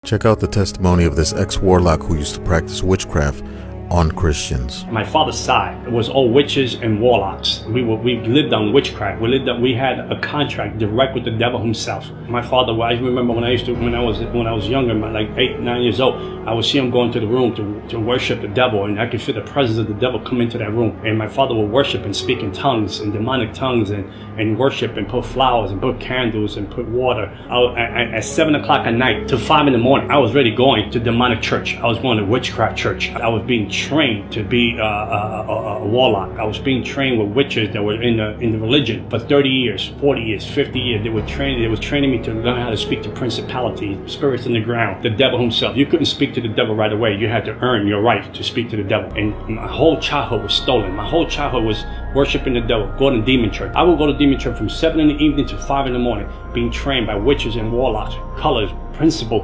Check out the testimony of this ex-warlock who used to practice witchcraft on Christians. My father's side was all witches and warlocks. We lived on witchcraft. We had a contract direct with the devil himself. My father, I remember when I was younger, like 8, 9 years old, I would see him go into the room to worship the devil, and I could feel the presence of the devil come into that room. And my father would worship and speak in tongues and demonic tongues and worship and put flowers and put candles and put water. At 7 o'clock at night till 5 in the morning, I was really going to demonic church. I was going to witchcraft church. I was being trained to be a warlock. I was being trained with witches that were in the religion for 30 years, 40 years, 50 years. They was training me to learn how to speak to principalities, spirits in the ground, the devil himself. You couldn't speak to the devil right away. You had to earn your right to speak to the devil. And my whole childhood was stolen. My whole childhood was worshiping the devil, going to demon church. I would go to demon church from 7 in the evening to 5 in the morning, being trained by witches and warlocks, colors, principle,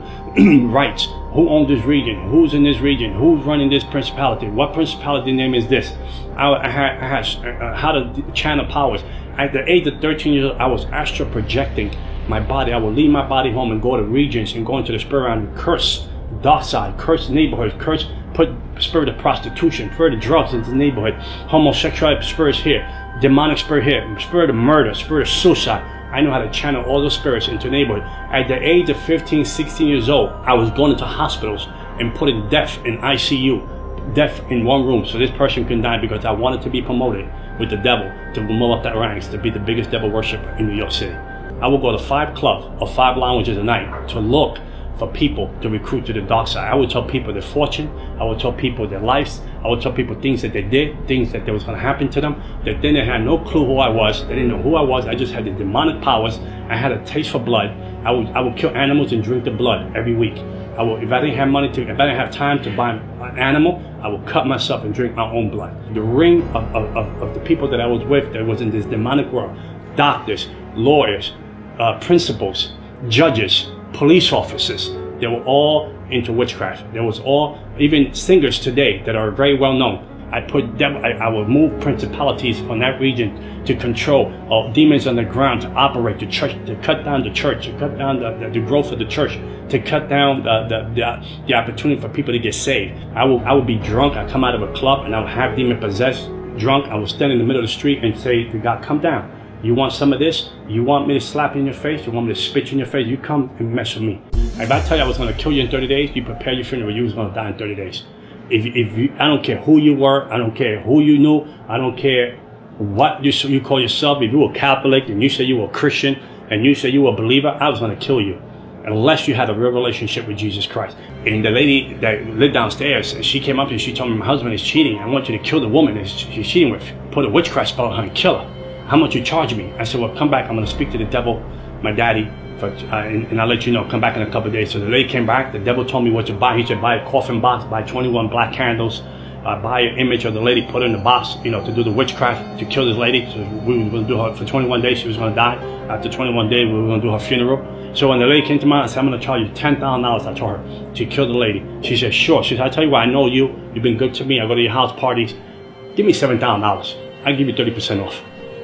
rights. Who owns this region? Who's in this region? Who's running this principality? What principality name is this? I had how to channel powers. At the age of 13 years old, I was astral projecting my body. I would leave my body home and go to regions and go into the spirit realm and curse dark side, curse neighborhoods, put spirit of prostitution, spirit of drugs into the neighborhood, homosexuality spirits here, demonic spirit here, spirit of murder, spirit of suicide. I know how to channel all those spirits into the neighborhood. At the age of 15, 16 years old, I was going into hospitals and putting death in ICU, death in one room, so this person couldn't die, because I wanted to be promoted with the devil, to move up that ranks, to be the biggest devil worshiper in New York City. I would go to 5 clubs or 5 lounges a night to look for people to recruit to the dark side. I would tell people their fortune. I would tell people their lives. I would tell people things that they did, things that was going to happen to them, that then they had no clue who I was. They didn't know who I was. I just had the demonic powers. I had a taste for blood. I would kill animals and drink the blood every week. If I didn't have money if I didn't have time to buy an animal, I would cut myself and drink my own blood. The ring of the people that I was with that was in this demonic world, doctors, lawyers, principals, judges, police officers, they were all into witchcraft. There was all, even singers today that are very well known. I would move principalities from that region to control demons on the ground, to operate the church, to cut down the church, to cut down the growth of the church, to cut down the opportunity for people to get saved. I would be drunk. I'd come out of a club and I would have demon possessed, drunk. I would stand in the middle of the street and say to God, come down. You want some of this? You want me to slap you in your face? You want me to spit you in your face? You come and mess with me. If I tell you I was going to kill you in 30 days, you prepare your funeral, you was going to die in 30 days. I don't care who you were, I don't care who you knew, I don't care what you call yourself. If you were Catholic and you say you were Christian and you say you were a believer, I was going to kill you. Unless you had a real relationship with Jesus Christ. And the lady that lived downstairs, she came up and she told me, my husband is cheating. I want you to kill the woman that she's cheating with. Put a witchcraft spell on her and kill her. How much you charge me? I said, well, come back. I'm going to speak to the devil, my daddy, and I'll let you know. Come back in a couple of days. So the lady came back. The devil told me what to buy. He said, buy a coffin box, buy 21 black candles, buy an image of the lady, put it in the box, to do the witchcraft, to kill this lady. So we were going to do her for 21 days. She was going to die. After 21 days, we were going to do her funeral. So when the lady came to me, I said, I'm going to charge you $10,000. I told her to kill the lady. She said, sure. She said, I tell you what, I know you. You've been good to me. I go to your house parties. Give me $7,000. I'll give you 30% off.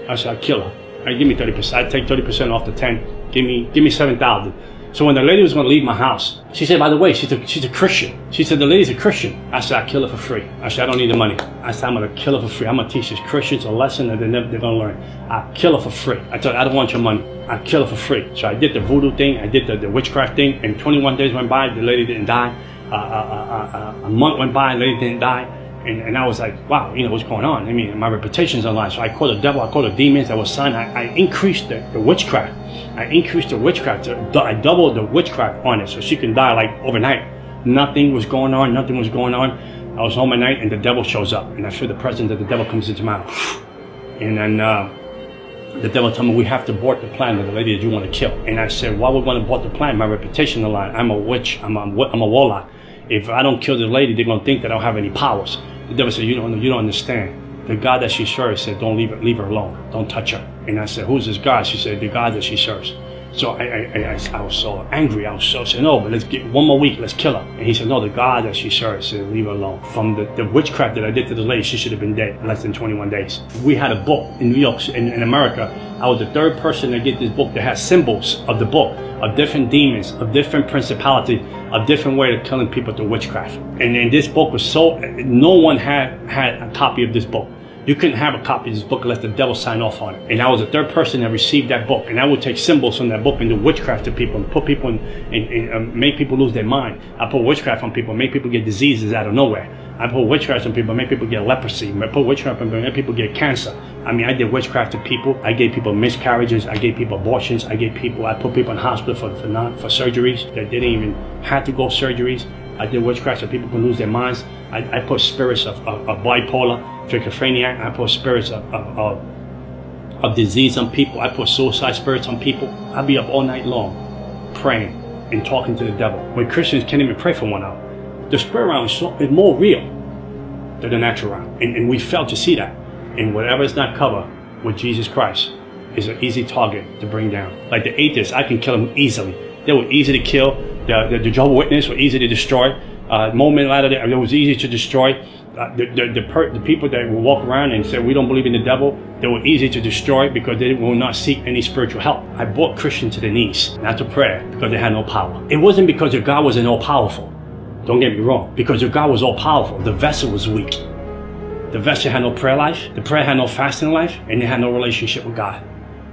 I said, I'll kill her. Give me 30%. I'd take 30% off the 10. Give me 7,000. So when the lady was going to leave my house, she said, by the way, she's a Christian. She said, the lady's a Christian. I said, I'll kill her for free. I said, I don't need the money. I said, I'm going to kill her for free. I'm going to teach these Christians a lesson that they're going to learn. I'll kill her for free. I told her, I don't want your money. I'll kill her for free. So I did the voodoo thing. I did the witchcraft thing. And 21 days went by. The lady didn't die. A month went by. The lady didn't die. And I was like, wow, what's going on? I mean, my reputation's online. So I called the devil, I called the demons that was signed. I increased the witchcraft. I increased the witchcraft. I doubled the witchcraft on it so she can die like overnight. Nothing was going on. Nothing was going on. I was home at night and the devil shows up. And I feel the presence of the devil comes into my house. And then the devil told me, we have to abort the plan of the lady that you want to kill. And I said, why would we want to abort the plan? My reputation on the line. I'm a witch. I'm a warlock. If I don't kill the lady, they're going to think that I don't have any powers. The devil said, you don't understand. The God that she serves said, don't leave her alone. Don't touch her. And I said, who's this God? She said, the God that she serves. So I was so angry. I was so saying, no, but let's get 1 more week, let's kill her. And he said, no, the God that she serves said, leave her alone. From the witchcraft that I did to the lady, she should have been dead in less than 21 days. We had a book in New York, in America. I was the third person to get this book that has symbols of the book, of different demons, of different principalities, of different ways of killing people through witchcraft. And this book was so, no one had a copy of this book. You couldn't have a copy of this book unless the devil signed off on it. And I was the third person that received that book. And I would take symbols from that book and do witchcraft to people and put people in make people lose their mind. I put witchcraft on people, make people get diseases out of nowhere. I put witchcraft on people, make people get leprosy. I put witchcraft on people, make people get cancer. I mean, I did witchcraft to people. I gave people miscarriages. I gave people abortions. I put people in hospital for surgeries that didn't even have to go surgeries. I did witchcraft so people can lose their minds. I put spirits of bipolar, schizophrenia. I put spirits of disease on people. I put suicide spirits on people. I'd be up all night long praying and talking to the devil. When Christians can't even pray for one hour. The spirit realm is more real than the natural realm. And we fail to see that. And whatever is not covered with Jesus Christ is an easy target to bring down. Like the atheists, I can kill them easily. They were easy to kill. The Jehovah's Witnesses were easy to destroy. Moment later, it was easy to destroy. The people that will walk around and say we don't believe in the devil, they were easy to destroy because they will not seek any spiritual help. I brought Christians to their knees, not to prayer, because they had no power. It wasn't because your God wasn't all powerful. Don't get me wrong, because your God was all powerful. The vessel was weak. The vessel had no prayer life, the prayer had no fasting life, and they had no relationship with God.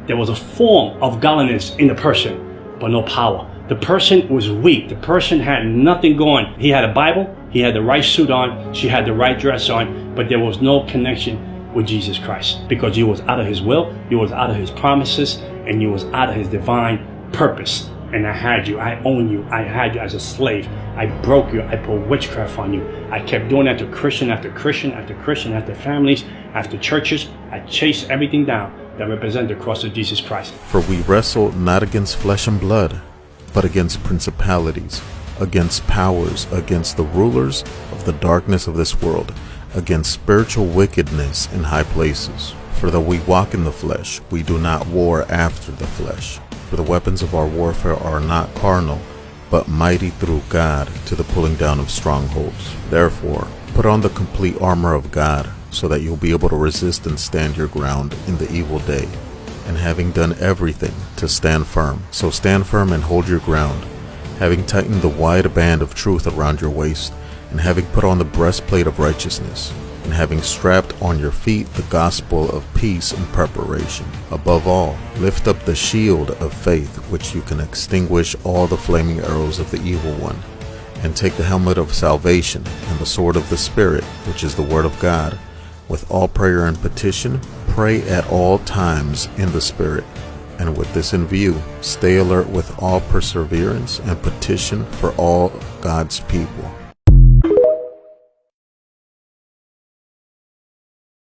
There was a form of godliness in the person, but no power. The person was weak. The person had nothing going. He had a Bible, he had the right suit on, she had the right dress on, but there was no connection with Jesus Christ because you was out of his will, you was out of his promises, and you was out of his divine purpose. And I had you, I own you, I had you as a slave. I broke you, I put witchcraft on you. I kept doing that to Christian after Christian after Christian, after families, after churches. I chased everything down that represented the cross of Jesus Christ. For we wrestle not against flesh and blood, but against principalities, against powers, against the rulers of the darkness of this world, against spiritual wickedness in high places. For though we walk in the flesh, we do not war after the flesh. For the weapons of our warfare are not carnal, but mighty through God to the pulling down of strongholds. Therefore, put on the complete armor of God, so that you'll be able to resist and stand your ground in the evil day. And having done everything, to stand firm. So stand firm and hold your ground, having tightened the wide band of truth around your waist, and having put on the breastplate of righteousness, and having strapped on your feet the gospel of peace in preparation. Above all, lift up the shield of faith, which you can extinguish all the flaming arrows of the evil one, and take the helmet of salvation and the sword of the Spirit, which is the word of God. With all prayer and petition, pray at all times in the Spirit, and with this in view, stay alert with all perseverance and petition for all God's people.